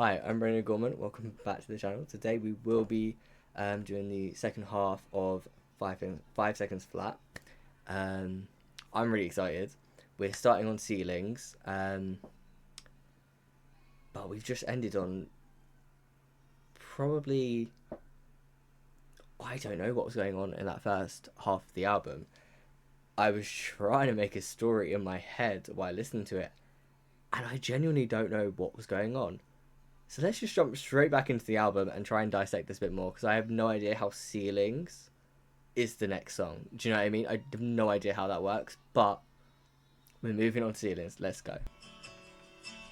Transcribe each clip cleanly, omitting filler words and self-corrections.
Hi, I'm Brendan Gorman. Welcome back to the channel. Today we will be doing the second half of 5 seconds flat. I'm really excited. We're starting on ceilings, but we've just ended on probably, I don't know what was going on in that first half of the album. I was trying to make a story in my head while listening to it, and I genuinely don't know what was going on. So let's just jump straight back into the album and try and dissect this a bit more, because I have no idea how Ceilings is the next song. Do you know what I mean? I have no idea how that works, but we're moving on to Ceilings. Let's go.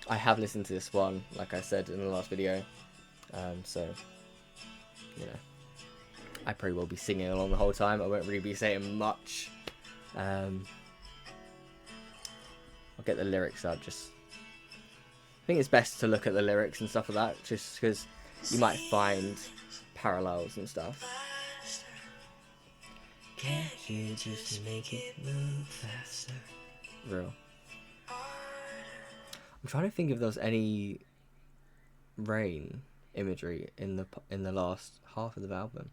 I have listened to this one, like I said in the last video, so, you know, I probably will be singing along the whole time. I won't really be saying much. I'll get the lyrics up, just... I think it's best to look at the lyrics and stuff like that, just because you might find parallels and stuff. Can't you just make it move faster? Real. I'm trying to think if there was any rain imagery in the last half of the album.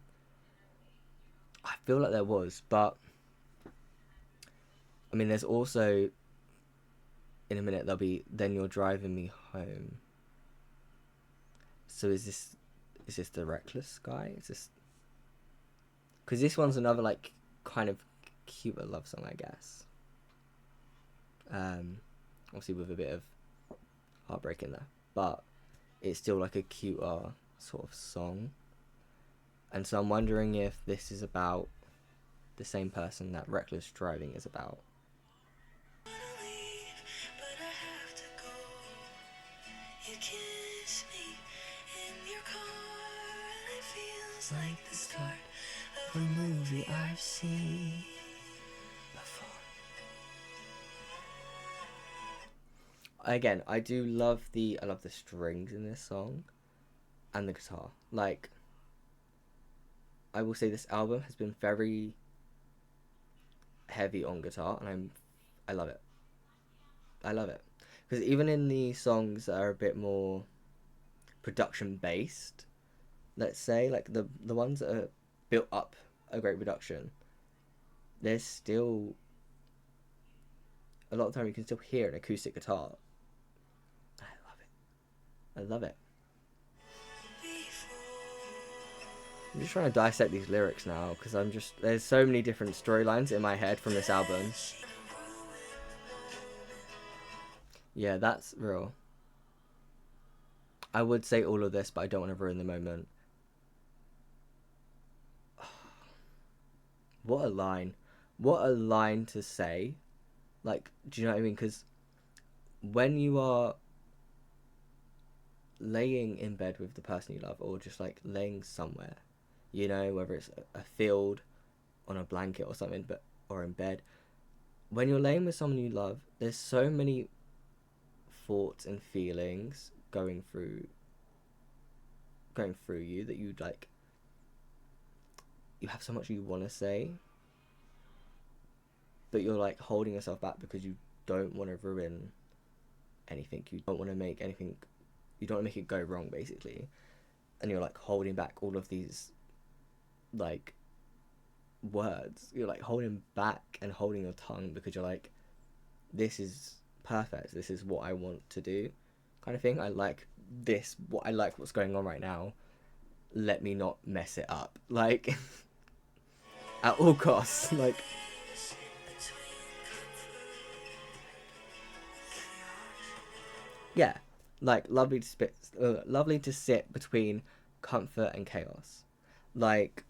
I feel like there was, but I mean, there's also, in a minute there'll be "Then You're Driving Me Home." So is this the Reckless guy? Is this, because this one's another like kind of cute love song, I guess. Obviously with a bit of heartbreak in there, but it's still like a cuter sort of song. And so I'm wondering if this is about the same person that Reckless Driving is about. Like the start of a movie I've seen before. Again, I love the strings in this song and the guitar. Like, I will say this album has been very heavy on guitar, and I love it. I love it, because even in the songs that are a bit more production based, let's say, like the ones that are built up a great production, there's still a lot of time you can still hear an acoustic guitar. I love it. I love it. I'm just trying to dissect these lyrics now, because there's so many different storylines in my head from this album. Yeah, that's real. I would say all of this, but I don't want to ruin the moment. What a line. What a line to say. Like, do you know what I mean? Because when you are laying in bed with the person you love, or just like laying somewhere, you know, whether it's a field, on a blanket or something, or in bed, when you're laying with someone you love, there's so many thoughts and feelings going through you that you like. You have so much you want to say, but you're like holding yourself back because you don't want to ruin anything. You don't want to make anything. You don't want to make it go wrong, basically. And you're like holding back all of these, like, words. You're like holding back and holding your tongue because you're like, this is perfect. This is what I want to do, kind of thing. I like this. I like what's going on right now. Let me not mess it up. Like, at all costs. Like, yeah, like lovely to sit between comfort and chaos. Like,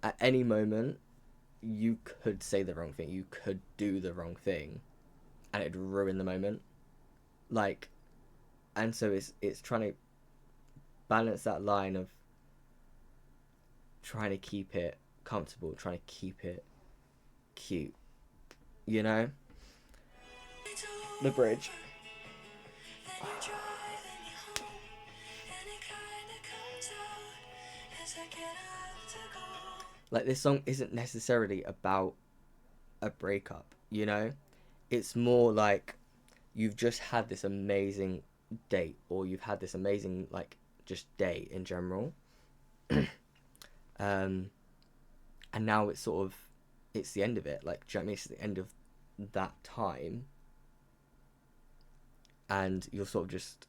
at any moment, you could say the wrong thing. You could do the wrong thing, and it'd ruin the moment. Like, and so it's trying to balance that line of trying to keep it comfortable, trying to keep it cute, you know? The bridge. Like, this song isn't necessarily about a breakup, you know? It's more like you've just had this amazing date, or you've had this amazing like just day in general, um, and now it's sort of it's the end of it. Like, do you know what I mean? It's the end of that time, and you're sort of just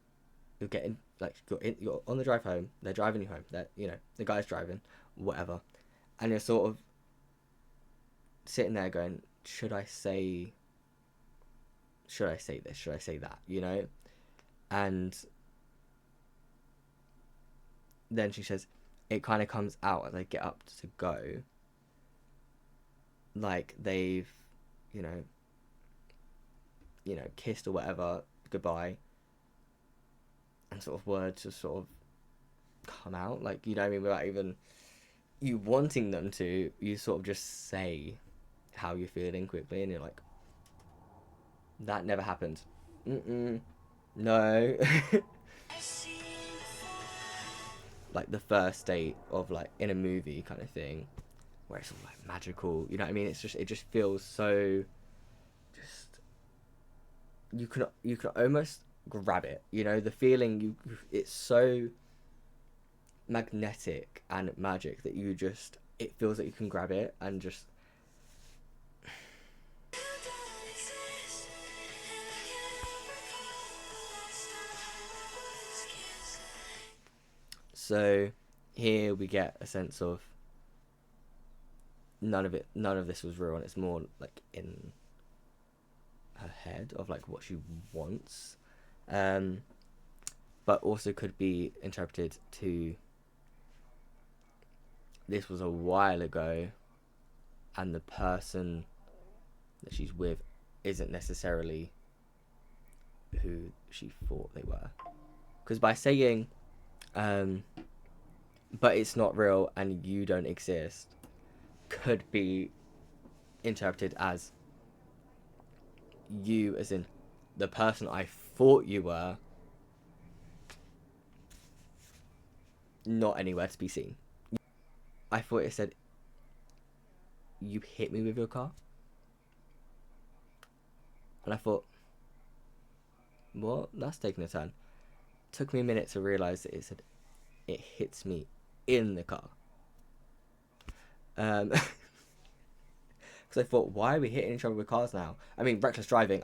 you're getting like you're on the drive home. They're driving you home. That the guy's driving, whatever, and you're sort of sitting there going, should I say this? Should I say that? And then she says, it kind of comes out as they get up to go, like they've, you know, kissed or whatever, goodbye, and sort of words just sort of come out, like, you know what I mean, without even you wanting them to, you sort of just say how you're feeling quickly, and you're like, that never happened. No. Like the first date of like in a movie kind of thing, where it's all like magical, you know what I mean? It just feels so, just you can almost grab it, the feeling, it's so magnetic and magic that it feels like you can grab it and just. So here we get a sense of none of this was real, and it's more like in her head of like what she wants, but also could be interpreted to this was a while ago, and the person that she's with isn't necessarily who she thought they were, because by saying but it's not real and you don't exist could be interpreted as you, as in the person I thought you were, not anywhere to be seen. I thought it said, you hit me with your car, and I thought, what? That's taking a turn. Took me a minute to realise that it said, it hits me in the car. Because I thought, why are we hitting each other with cars now? I mean, reckless driving,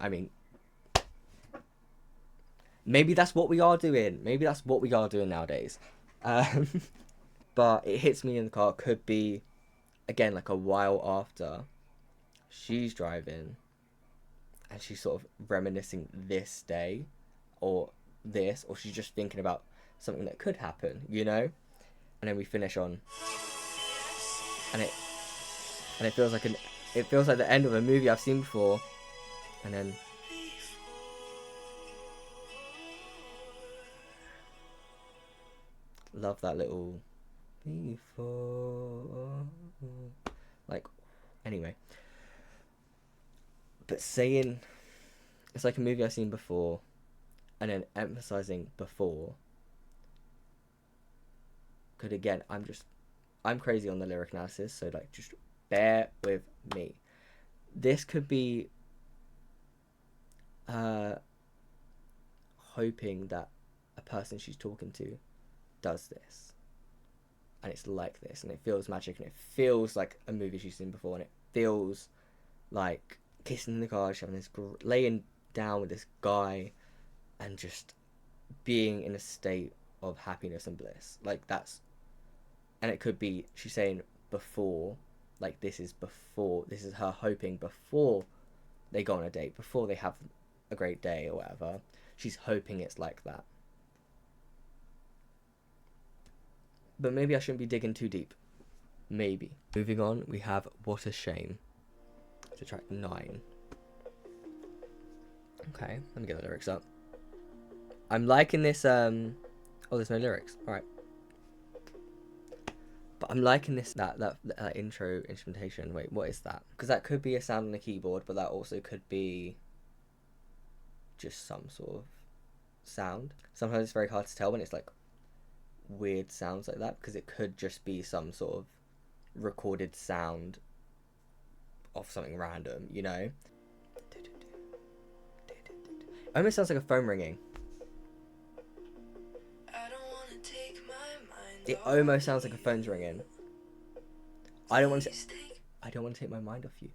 maybe that's what we are doing. Maybe that's what we are doing nowadays. But it hits me in the car could be, again, like a while after she's driving and she's sort of reminiscing this day or she's just thinking about something that could happen, And then we finish on, and it feels like the end of a movie I've seen before, and then love that little before, like, anyway. But saying it's like a movie I've seen before, and then emphasizing before could, again, I'm crazy on the lyric analysis, so like just bear with me. This could be hoping that a person she's talking to does this, and it's like this, and it feels magic, and it feels like a movie she's seen before, and it feels like kissing in the car, she's having this laying down with this guy, and just being in a state of happiness and bliss, like that's. And it could be she's saying before, like this is her hoping before they go on a date, before they have a great day or whatever. She's hoping it's like that. But maybe I shouldn't be digging too deep. Maybe. Moving on, we have What a Shame to track 9. Okay, let me get the lyrics up. I'm liking this, oh, there's no lyrics. Alright. But I'm liking this, that intro instrumentation. Wait, what is that? Because that could be a sound on the keyboard, but that also could be just some sort of sound. Sometimes it's very hard to tell when it's like weird sounds like that, because it could just be some sort of recorded sound of something random, It almost sounds like a phone ringing. It almost sounds like a phone's ringing. I don't want to. I don't want to take my mind off you.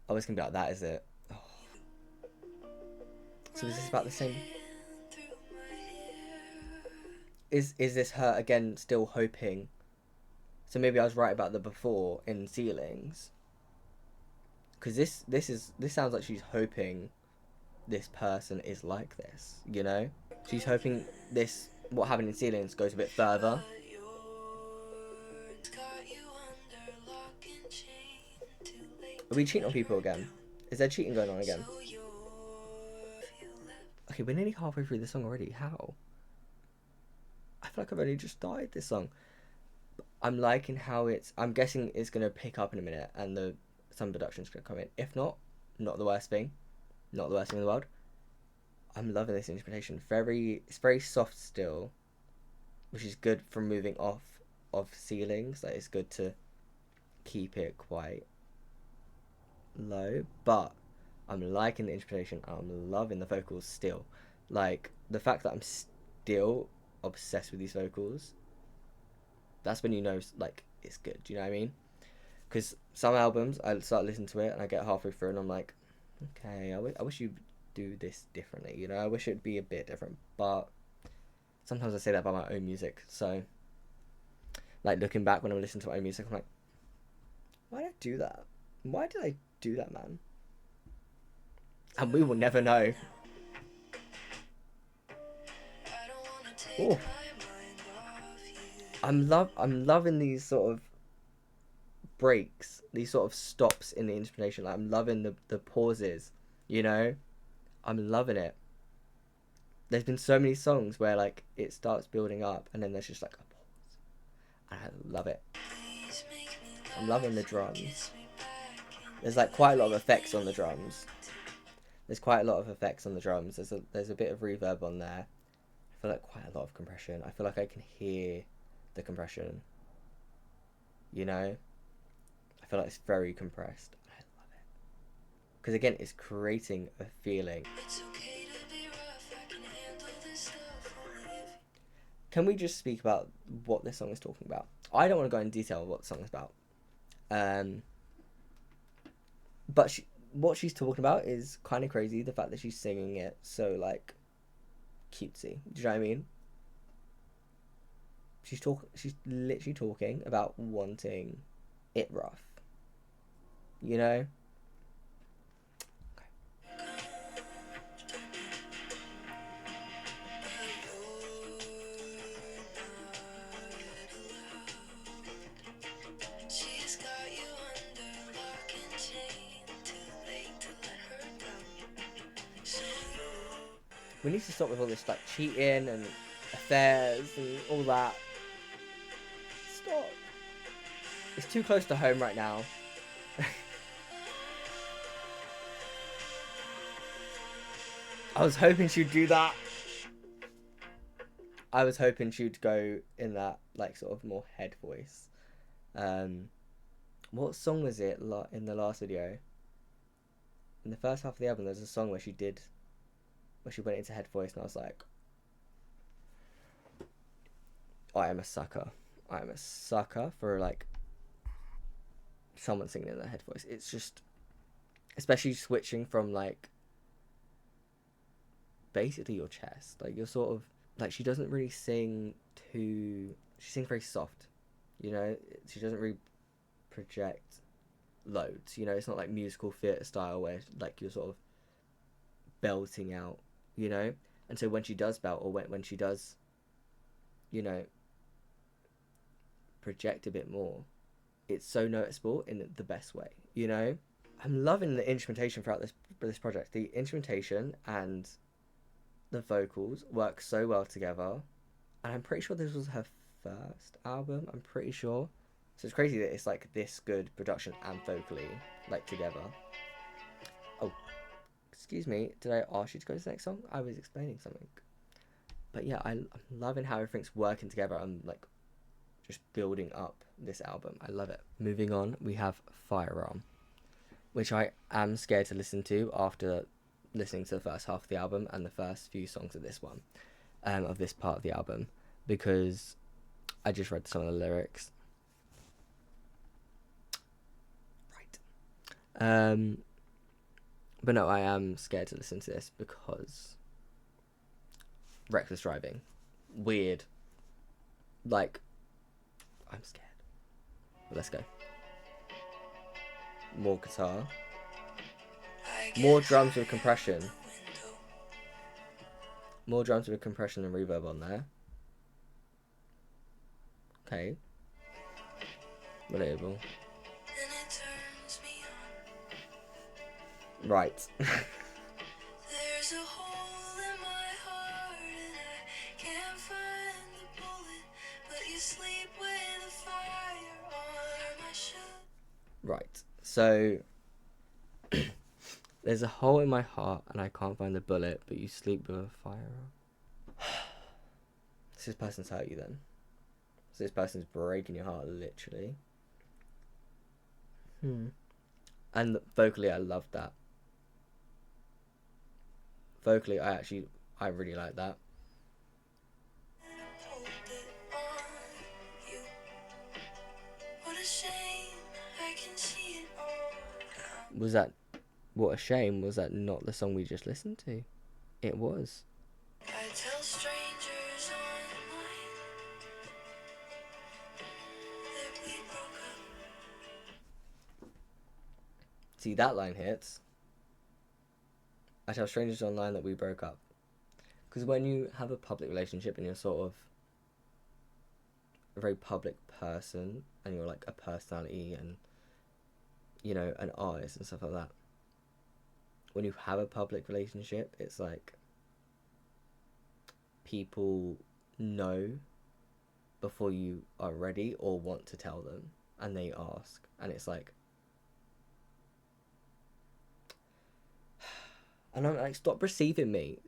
Oh, it's gonna be like that, is it? Oh. So is this about the same? Is this her again? Still hoping? So maybe I was right about the before in ceilings. Because this sounds like she's hoping this person is like this. You know, she's hoping this what happened in ceilings goes a bit further. Are we cheating on people again? Is there cheating going on again? Okay, we're nearly halfway through the song already. How? I feel like I've only just started this song. I'm liking how it's... I'm guessing it's going to pick up in a minute and some production's going to come in. If not, not the worst thing. Not the worst thing in the world. I'm loving this instrumentation. It's very soft still, which is good for moving off of ceilings. Like, it's good to keep it quite low, but I'm liking the instrumentation. I'm loving the vocals still. Like, the fact that I'm still obsessed with these vocals, that's when you know, like, it's good. Do you know what I mean? Because some albums, I start listening to it and I get halfway through and I'm like, okay, I wish you'd do this differently. You know, I wish it'd be a bit different. But sometimes I say that about my own music. So, like, looking back when I'm listening to my own music, I'm like, why did I do that? Why did I do that, man? And we will never know. Ooh. I'm loving these sort of breaks, these sort of stops in the instrumentation. Like, I'm loving the pauses, you know? I'm loving it. There's been so many songs where, like, it starts building up and then there's just like a pause. And I love it. I'm loving the drums. There's like quite a lot of effects on the drums. There's a bit of reverb on there. I feel like quite a lot of compression. I feel like I can hear the compression. You know? I feel like it's very compressed. I love it. Because again, it's creating a feeling. Can we just speak about what this song is talking about? I don't want to go in detail what the song is about. But what she's talking about is kind of crazy. The fact that she's singing it so, like, cutesy. Do you know what I mean? She's literally talking about wanting it rough. You know? Okay. We need to stop with all this, like, cheating and affairs and all that. Stop. It's too close to home right now. I was hoping she'd do that. I was hoping she'd go in that, like, sort of more head voice. What song was it in the last video? In the first half of the album, there's a song where she went into head voice, and I was like, I am a sucker. I am a sucker for, like, someone singing in their head voice. It's just, especially switching from, like, basically your chest. Like, you're sort of, like, she doesn't really sing she sings very soft, you know? She doesn't really project loads, you know? It's not like musical theatre style where, like, you're sort of belting out, you know? And so when she does belt, or when she does, you know, project a bit more, it's so noticeable in the best way, you know? I'm loving the instrumentation throughout this project. The instrumentation and the vocals work so well together, and I'm pretty sure this was her first album. I'm pretty sure. So it's crazy that it's like this good production and vocally, like, together. Oh, excuse me, did I ask you to go to the next song? I was explaining something. But yeah, I'm loving how everything's working together and, like, just building up this album. I love it. Moving on, we have Firearm, which I am scared to listen to after listening to the first half of the album and the first few songs of this one, of this part of the album. because I just read some of the lyrics. Right. But no, I am scared to listen to this because reckless driving. Weird. Like, I'm scared. But let's go. More guitar. More drums with compression. More drums with compression and reverb on there. Okay. Relatable. Right. There's a hole in my heart and I can't find the bullet, but you sleep with a fire on my shirt. Right. So there's a hole in my heart and I can't find the bullet, but you sleep with a fire on. So this person's hurt you then. So this person's breaking your heart, literally. And vocally, I love that. Vocally, I really like that. Was that, what a shame, was that not the song we just listened to? It was. I tell strangers online that we broke up. See, that line hits. I tell strangers online that we broke up. Because when you have a public relationship and you're sort of a very public person and you're like a personality and, you know, an artist and stuff like that, when you have a public relationship, it's like people know before you are ready or want to tell them, and they ask, and it's like, and I'm like, stop perceiving me,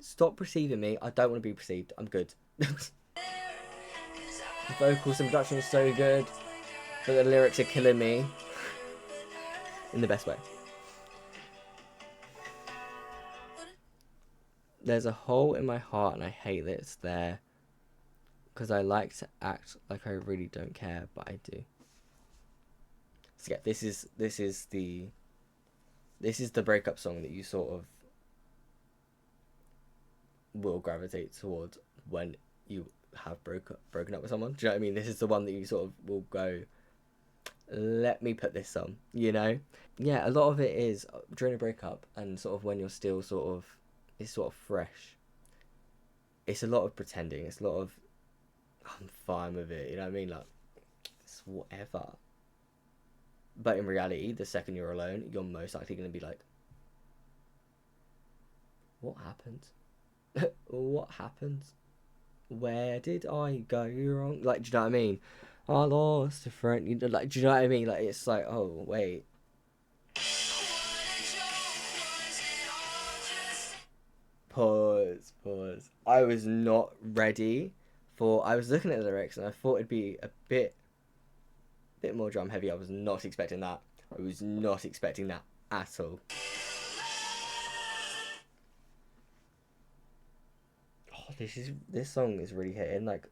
I don't want to be perceived, I'm good. The vocals and production is so good, but the lyrics are killing me in the best way. There's a hole in my heart and I hate that it's there, because I like to act like I really don't care, but I do. So yeah, this is the breakup song that you sort of will gravitate towards when you have broken up with someone. Do you know what I mean? This is the one that you sort of will go, let me put this on, you know? Yeah, a lot of it is during a breakup and sort of when you're still sort of, it's sort of fresh. It's a lot of pretending. It's a lot of, I'm fine with it, you know what I mean? Like, it's whatever. But in reality, the second you're alone, you're most likely going to be like, what happened? What happened? Where did I go wrong? Like, do you know what I mean? I lost a friend. You know, like, do you know what I mean? Like, it's like, oh, wait. Pause. I was not ready for. I was looking at the lyrics and I thought it'd be a bit more drum heavy. I was not expecting that. I was not expecting that at all. Oh, this song is really hitting. Like,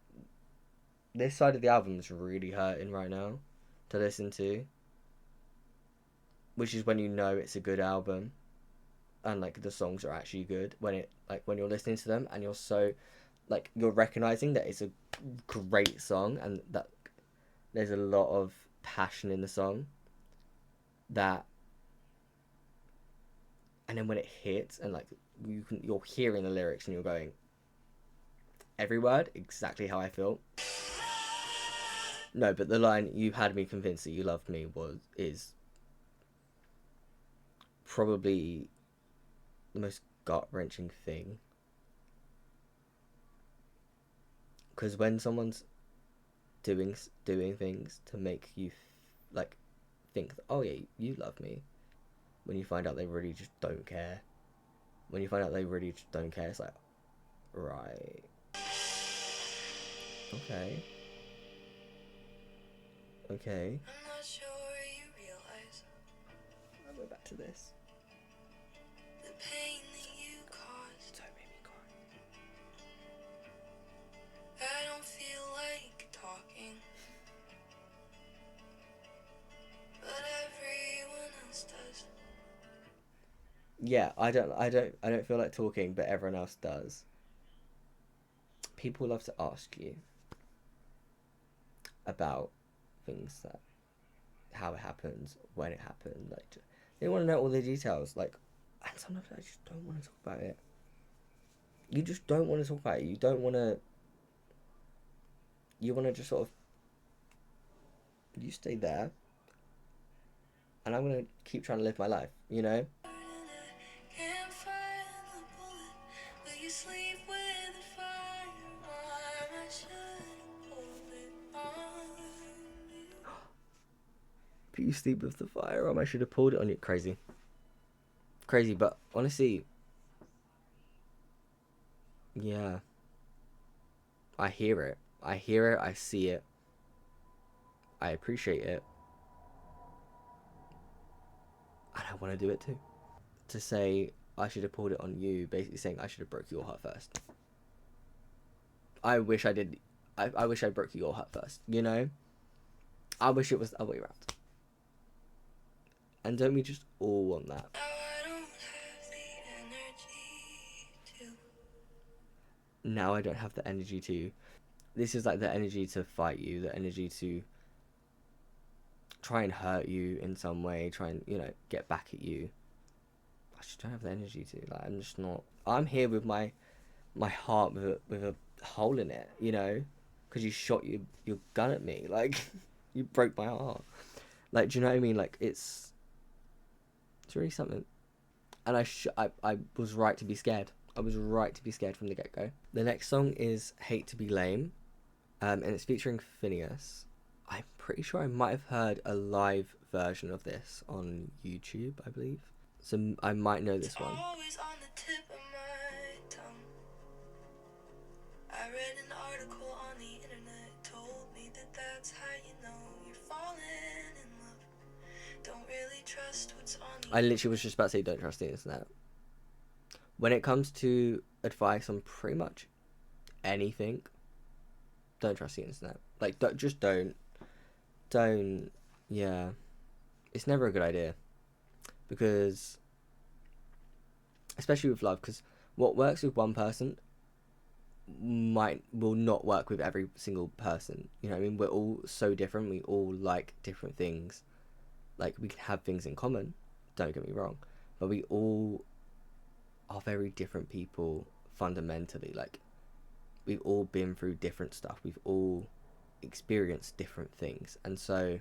this side of the album is really hurting right now to listen to, which is when you know it's a good album and like the songs are actually good, when it, like, when you're listening to them and you're so, like, you're recognizing that it's a great song and that there's a lot of passion in the song, that, and then when it hits and like you're hearing the lyrics and you're going, every word exactly how I feel. No, but the line, you had me convinced that you loved me, is probably the most gut-wrenching thing. Because when someone's doing things to make you like think, oh yeah, you love me, when you find out they really just don't care, it's like, right, okay. I'm not sure you realize. I'll go back to this. The pain that you caused. Don't make me cry. I don't feel yeah, I don't feel like talking, but everyone else does. People love to ask you about things that how it happens, when it happened. Like they want to know all the details. Like, and sometimes I just don't want to talk about it. You just don't want to talk about it. You don't want to. You want to just sort of. You stay there, and I'm gonna keep trying to live my life. You know. Can't find the bullet. Will you sleep with the fire on? I should hold it on you. But you sleep with the firearm. I should have pulled it on you. Crazy, crazy. But honestly, yeah. I hear it. I hear it. I see it. I appreciate it. And I want to do it too. To say I should have pulled it on you, basically saying I should have broke your heart first. I wish I did. I wish I broke your heart first. You know. I wish it was the other way around. And don't we just all want that? Now I don't have the energy to. Now I don't have the energy to. This is like the energy to fight you, the energy to try and hurt you in some way, try and, get back at you. I just don't have the energy to. Like, I'm just not. I'm here with my heart with a hole in it, because you shot your gun at me. Like, you broke my heart. Like, do you know what I mean? Like, it's really something. And I was right to be scared. I was right to be scared from the get-go. The next song is Hate to Be Lame, and it's featuring Phineas. I'm pretty sure I might have heard a live version of this on YouTube, I believe. So I might know this one. Always on the tip of my tongue. I read an article on the internet, told me that that's how you know you're falling in love. Don't really trust what's on the I literally was just about to say don't trust the internet. When it comes to advice on pretty much anything, don't trust the internet. Like, don't, yeah. It's never a good idea. Because, especially with love, because what works with one person will not work with every single person. You know what I mean? We're all so different. We all like different things. Like, we can have things in common, don't get me wrong, but we all are very different people fundamentally. Like, we've all been through different stuff. We've all experienced different things. And so,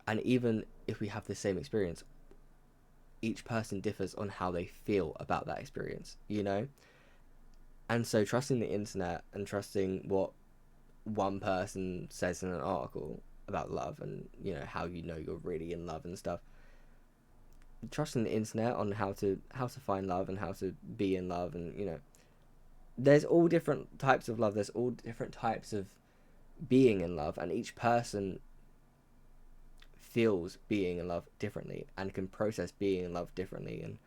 and even if we have the same experience, each person differs on how they feel about that experience, And so trusting the internet and trusting what one person says in an article about love and, how you're really in love and stuff. Trusting the internet on how to find love and how to be in love and, there's all different types of love. There's all different types of being in love, and each person feels being in love differently and can process being in love differently and,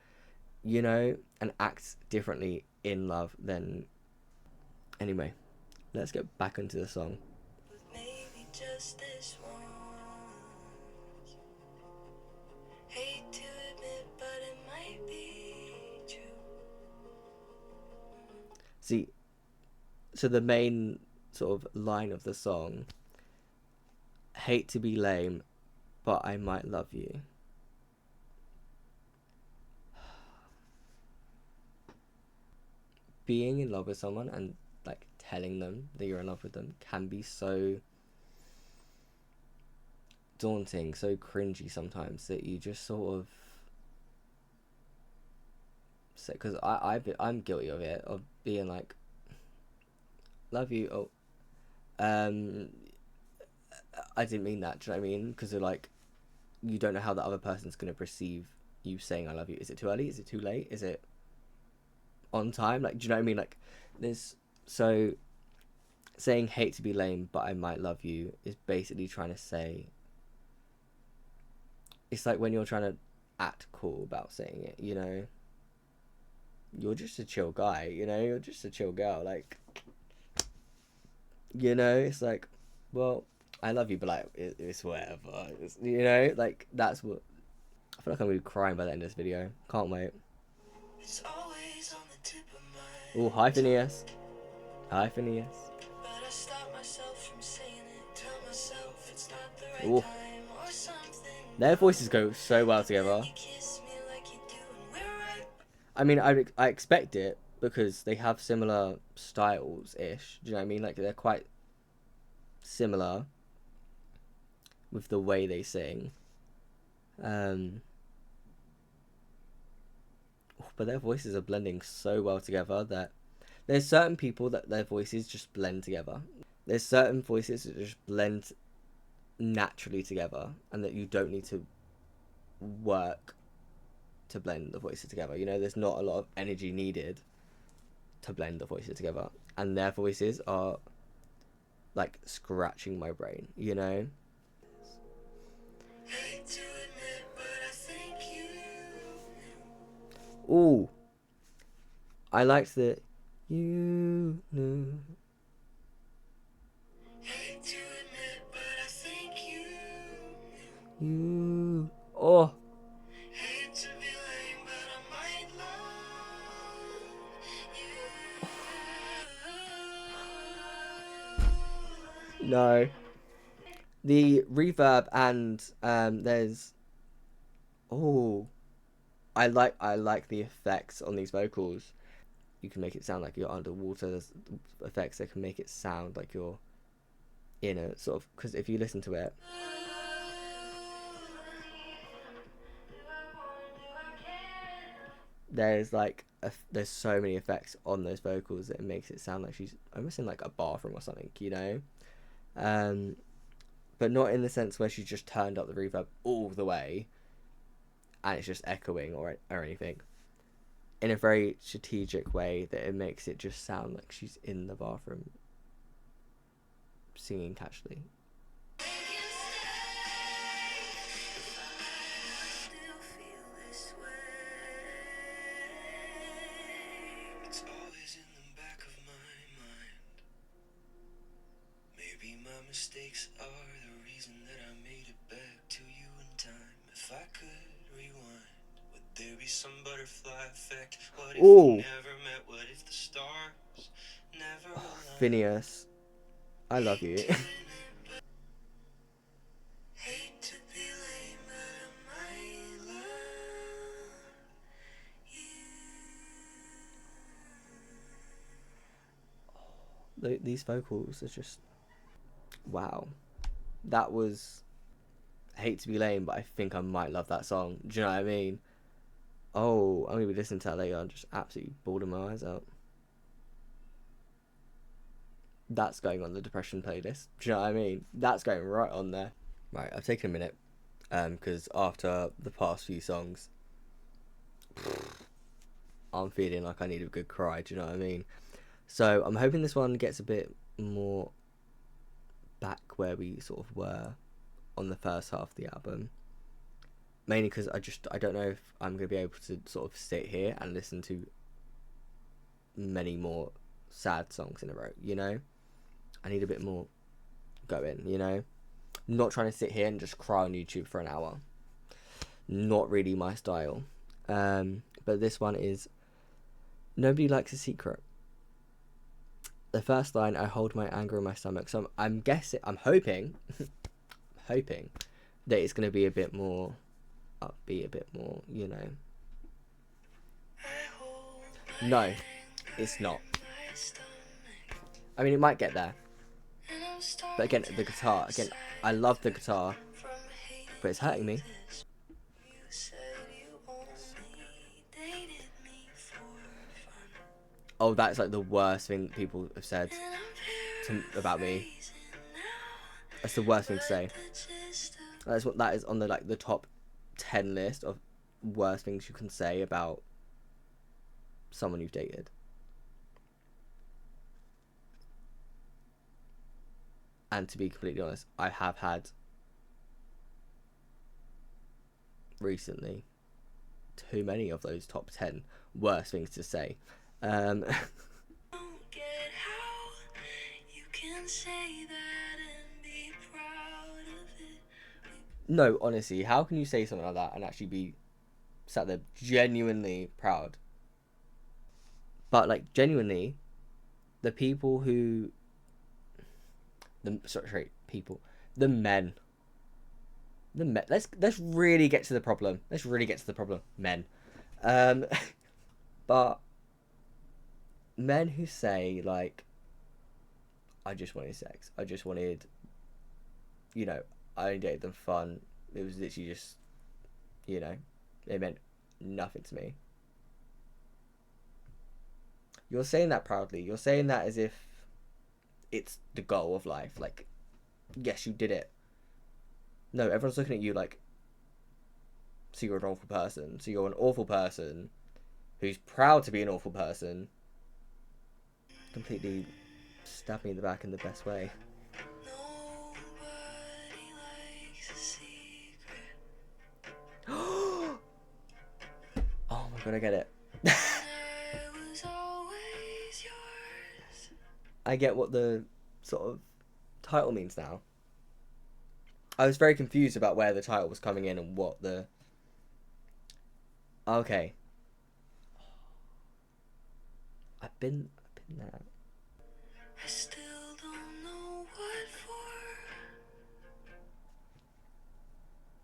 and acts differently in love than... Anyway, let's get back into the song. maybe just this once. Hate to admit, but it might be true. See, so the main sort of line of the song, hate to be lame, but I might love you. Being in love with someone and like telling them that you're in love with them can be so daunting, so cringy sometimes that you just sort of say, because I'm guilty of it, of being like, love you, oh, I didn't mean that, do you know what I mean? Because they're like, you don't know how the other person's going to perceive you saying I love you. Is it too early? Is it too late? Is it on time? Like, do you know what I mean? Like, there's... So, saying hate to be lame, but I might love you is basically trying to say... It's like when you're trying to act cool about saying it, You're just a chill guy, You're just a chill girl, like... It's like, well, I love you, but like, it's whatever. Like, that's what... I feel like I'm gonna be crying by the end of this video. Can't wait. It's always on the tip of Oh, my hi tongue. Phineas. Hi Phineas. But I stop myself from saying it. Tell myself it's not the right Oh, time or something. their voices go so well Then together. you kiss me like you do, and we're right. I mean, I expect it because they have similar styles ish. Do you know what I mean? Like they're quite similar with the way they sing. Um, but their voices are blending so well together that there's certain people that their voices just blend together. There's certain voices that just blend naturally together and that you don't need to work to blend the voices together. You know, there's not a lot of energy needed to blend the voices together. And their voices are like scratching my brain, you know? Hate to admit, but I think you. Ooh, I liked the you knew. Hate to admit, but I think you. You. Oh, Hate to be lame, but I might love you. no. The reverb and there's oh, I like the effects on these vocals. You can make it sound like you're underwater. There's effects that can make it sound like you're in a sort of, because if you listen to it, there's like there's so many effects on those vocals that it makes it sound like she's almost in like a bathroom or something, you know. Um, but not in the sense where she just turned up the reverb all the way and it's just echoing or anything. In a very strategic way that it makes it just sound like she's in the bathroom singing casually. It's always in the back of my mind. Maybe my mistakes are the reason that I made it back to you in time. If I could rewind, would there be some butterfly effect? What if we Oh, never met? What if the stars never aligned? Phineas, I love you. Hate to be lame, but I might love These vocals are just wow. That was, I hate to be lame, but I think I might love that song. Do you know what I mean? Oh, I'm gonna be listening to that later and just absolutely bawling my eyes out. That's going on the depression playlist. Do you know what I mean? That's going right on there. Right, I've taken a minute, because after the past few songs, I'm feeling like I need a good cry. Do you know what I mean? So I'm hoping this one gets a bit more back where we sort of were on the first half of the album. Mainly because I don't know if I'm going to be able to sort of sit here and listen to many more sad songs in a row, you know? I need a bit more going, you know? Not trying to sit here and just cry on YouTube for an hour. Not really my style. But this one is Nobody Likes a Secret. The first line, I hold my anger in my stomach. So I'm hoping that it's going to be a bit more upbeat, a bit more, you know. No, it's not. I mean, it might get there. But again, the guitar. Again, I love the guitar, but it's hurting me. Oh, that's like the worst thing that people have said about me. That's the worst thing to say. That is on the top 10 list of worst things you can say about someone you've dated. And to be completely honest, I have had recently too many of those top 10 worst things to say. Don't get how you can say that and be proud of it. No, honestly, how can you say something like that and actually be sat there genuinely proud? But like genuinely, the people who the sorry people, the men, the men. Let's really get to the problem. Let's really get to the problem. Men, um, but men who say like, I just wanted sex. I just wanted, you know, I only dated them fun. It was literally just, you know, it meant nothing to me. You're saying that proudly. You're saying that as if it's the goal of life. Like, yes, you did it. No, everyone's looking at you like, so you're an awful person. So you're an awful person who's proud to be an awful person. Completely stabbed me in the back in the best way. Nobody likes a secret. Oh my god, I get it. I was always yours. I get what the sort of title means now. I was very confused about where the title was coming in and what the. Okay, I've been there. I still don't know what for.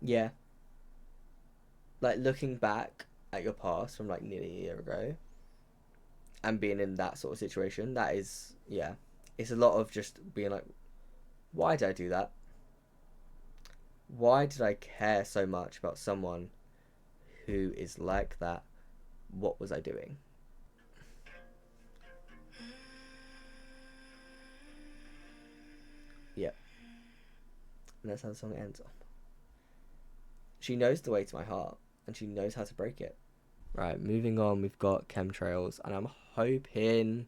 Yeah, like looking back at your past from like nearly a year ago and being in that sort of situation, that is, yeah, it's a lot of just being like, why did I do that? Why did I care so much about someone who is like that? What was I doing? Yeah, and that's how the song ends. She knows the way to my heart, and she knows how to break it. Right, moving on, we've got chemtrails, and I'm hoping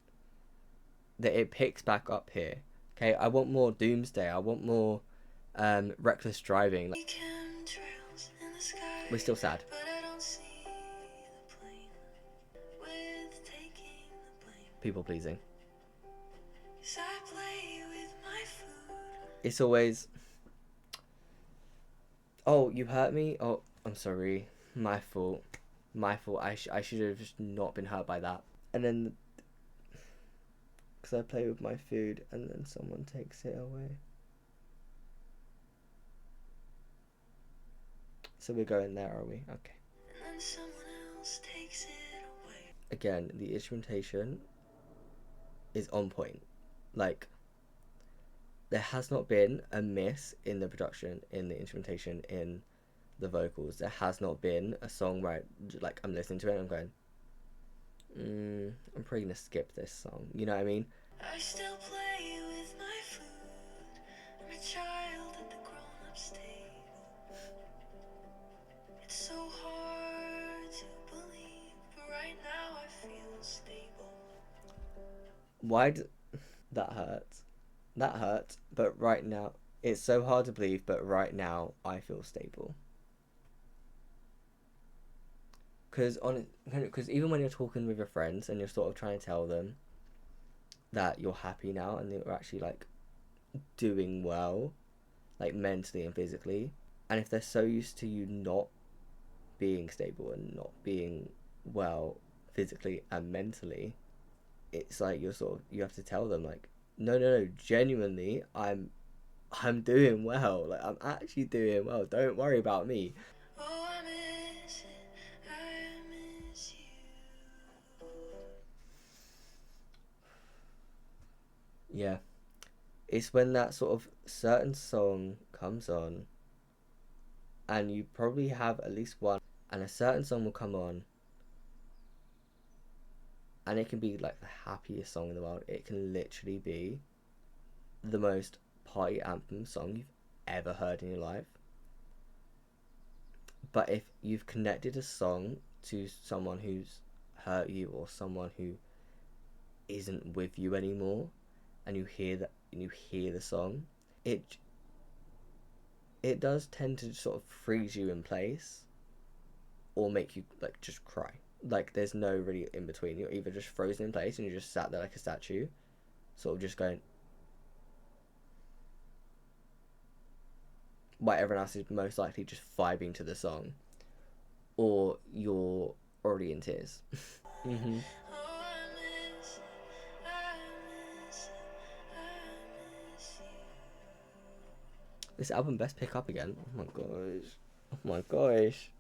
that it picks back up here. Okay, I want more doomsday. I want more reckless driving. Like, Chemtrails in the sky, we're still sad. but I don't see the plane with taking the blame. People pleasing. 'Cause I play with my food. It's always, oh, you hurt me. Oh, I'm sorry. My fault. My fault. I should have just not been hurt by that. And then, because I play with my food, and then someone takes it away. So we're going there, are we? Okay. And then someone else takes it away. Again, the instrumentation is on point. Like, there has not been a miss in the production, in the instrumentation, in the vocals. There has not been a song where like I'm listening to it and I'm going, I'm probably gonna skip this song. You know what I mean? I still play with my food. I'm a child at the grown-up's table. It's so hard to believe, but right now I feel stable. Why that hurts? That hurts. But right now, it's so hard to believe. But right now, I feel stable. Because even when you're talking with your friends and you're sort of trying to tell them that you're happy now and you're actually like doing well, like mentally and physically, and if they're so used to you not being stable and not being well physically and mentally, it's like you have to tell them like, no, genuinely, I'm doing well. Like, I'm actually doing well. Don't worry about me. Oh, I miss it. I miss you. Yeah, it's when that sort of certain song comes on, and you probably have at least one, and a certain song will come on, and it can be like the happiest song in the world. It can literally be the most party anthem song you've ever heard in your life. But if you've connected a song to someone who's hurt you or someone who isn't with you anymore, and you hear that, and you hear the song, it does tend to sort of freeze you in place or make you like just cry. Like, there's no really in between. You're either just frozen in place and you're just sat there like a statue, sort of just going, while everyone else is most likely just vibing to the song, or you're already in tears. Mm-hmm. Oh, I miss you, I miss you, I miss you. This album best pick up again. Oh my gosh. Oh my gosh.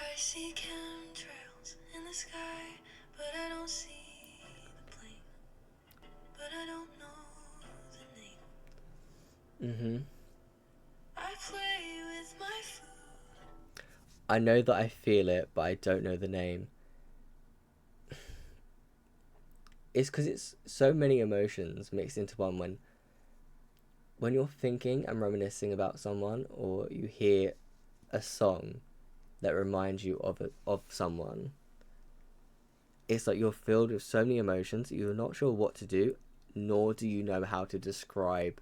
I see chemtrails in the sky, but I don't see the plane. But I don't know the name. Mm-hmm. I play with my food. I know that I feel it, but I don't know the name. It's because it's so many emotions mixed into one. When you're thinking and reminiscing about someone, or you hear a song that reminds you of someone, it's like you're filled with so many emotions that you're not sure what to do, nor do you know how to describe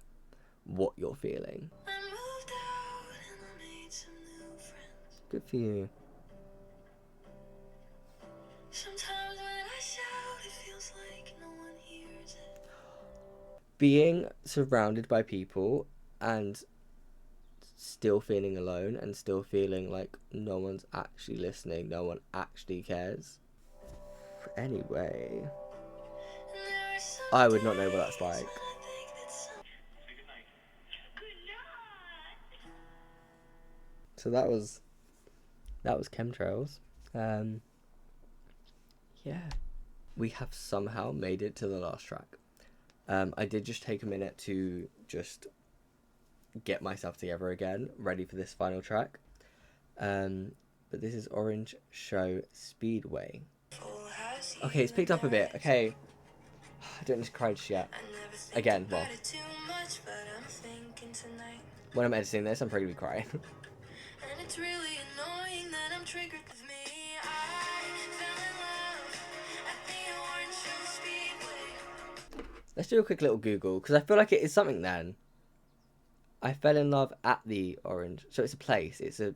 what you're feeling. I moved out and I made some new friends. Good for you. Sometimes when I shout, it feels like no one hears it. Being surrounded by people and still feeling alone and still feeling like no one's actually listening, no one actually cares. Anyway, And there are some I would not know what that's days like. when I think that So that was chemtrails. Yeah, we have somehow made it to the last track. I did just take a minute to just get myself together again, ready for this final track. But this is Orange Show Speedway. full has you Okay, it's picked up a bit. guys. Okay, I don't need to cry just yet. I never think Again, about well, it too much, but I'm thinking tonight. when I'm editing this, I'm probably gonna be crying. And it's really annoying that I'm triggered with me. I fell in love at the Orange Show Speedway. Let's do a quick little Google, because I feel like it is something then. I fell in love at the Orange. So it's a place. It's a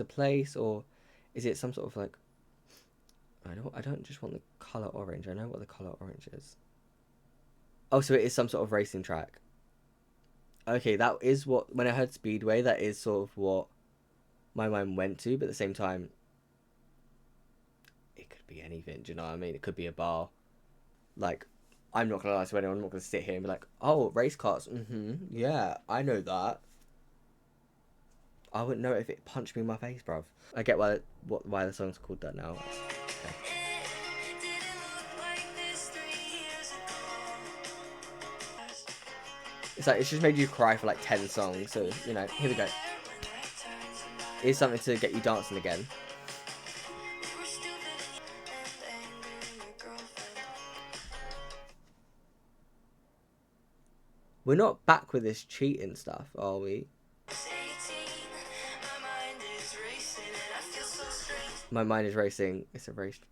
place, or is it some sort of like... I don't just want the colour orange. I know what the colour orange is. Oh, so it is some sort of racing track. Okay, that is what... When I heard Speedway, that is sort of what my mind went to. But at the same time, it could be anything. Do you know what I mean? It could be a bar. Like, I'm not going to lie to anyone. I'm not going to sit here and be like, oh, race cars. Mm-hmm. Yeah, I know that. I wouldn't know if it punched me in my face, bruv. I get why the song's called that now. Okay. It didn't look like this 3 years ago. It's like, it's just made you cry for like 10 songs. So, you know, here we go. Here's something to get you dancing again. We're not back with this cheating stuff, are we? My mind is racing. It's erased.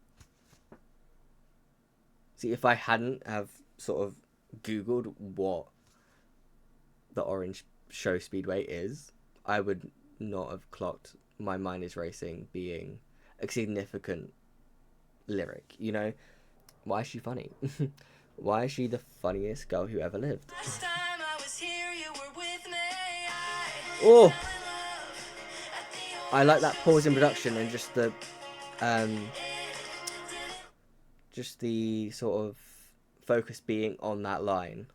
See, if I hadn't have sort of Googled what the Orange Show Speedway is, I would not have clocked My Mind is Racing being a significant lyric, you know? Why is she funny? Why is she the funniest girl who ever lived? Last time I was here, you were with me. Oh! I like that pause in production and just the sort of focus being on that line.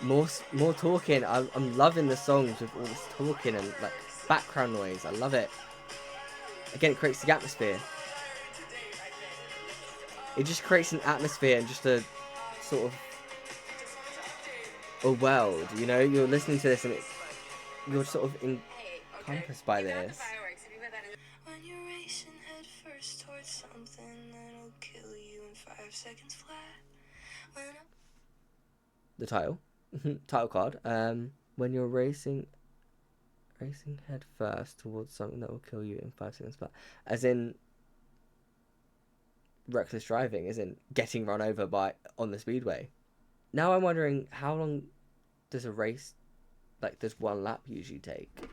More talking. I'm loving the songs with all this talking and like background noise. I love it. Again, it creates the atmosphere. It just creates an atmosphere and just a sort of a world. You know, you're listening to this and you're sort of encompassed by this. When you're racing head first towards something that'll kill you in 5 seconds flat. The title. Title card. When you're racing head first towards something that will kill you in 5 seconds flat. As in reckless driving, as in getting run over by on the speedway. Now I'm wondering, how long does a race, like, does one lap usually take?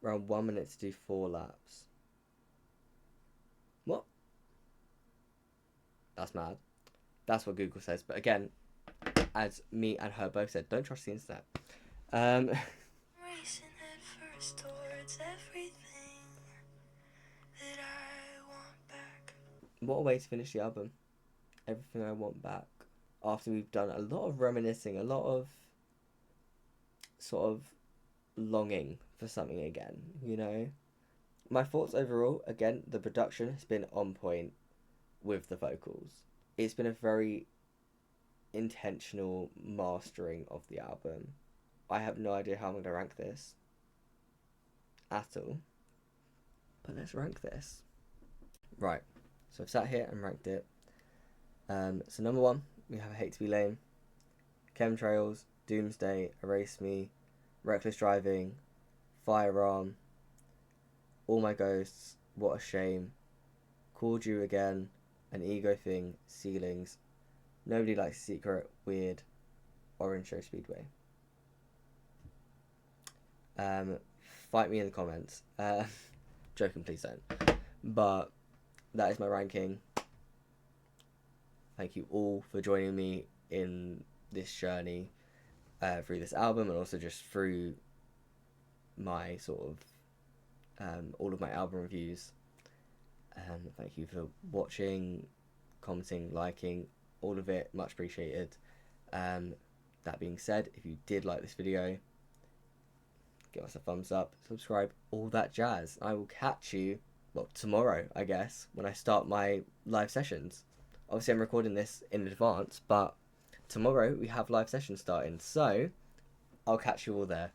Around 1 minute to do 4 laps. What? That's mad. That's what Google says. But again, as me and her both said, don't trust the internet. Um, Racing head first towards everything that I want back. what a way to finish the album. Everything I Want Back. After we've done a lot of reminiscing, a lot of sort of longing for something again, you know? My thoughts overall, again, the production has been on point with the vocals. It's been a very intentional mastering of the album. I have no idea how I'm going to rank this at all. But let's rank this. Right, so I've sat here and ranked it. So number 1, we have Hate to Be Lame, Chemtrails, Doomsday, Erase Me, Reckless Driving, Firearm, All My Ghosts, What a Shame, Called You Again, An Ego Thing, Ceilings, Nobody Likes a Secret, Weird, Orange Show Speedway. Fight me in the comments. Joking, please don't. But that is my ranking. Thank you all for joining me in this journey through this album, and also just through my sort of all of my album reviews. Thank you for watching, commenting, liking, all of it, much appreciated. That being said, if you did like this video, give us a thumbs up, subscribe, all that jazz. I will catch you, well, tomorrow, I guess, when I start my live sessions. Obviously, I'm recording this in advance, but tomorrow we have live sessions starting, so I'll catch you all there.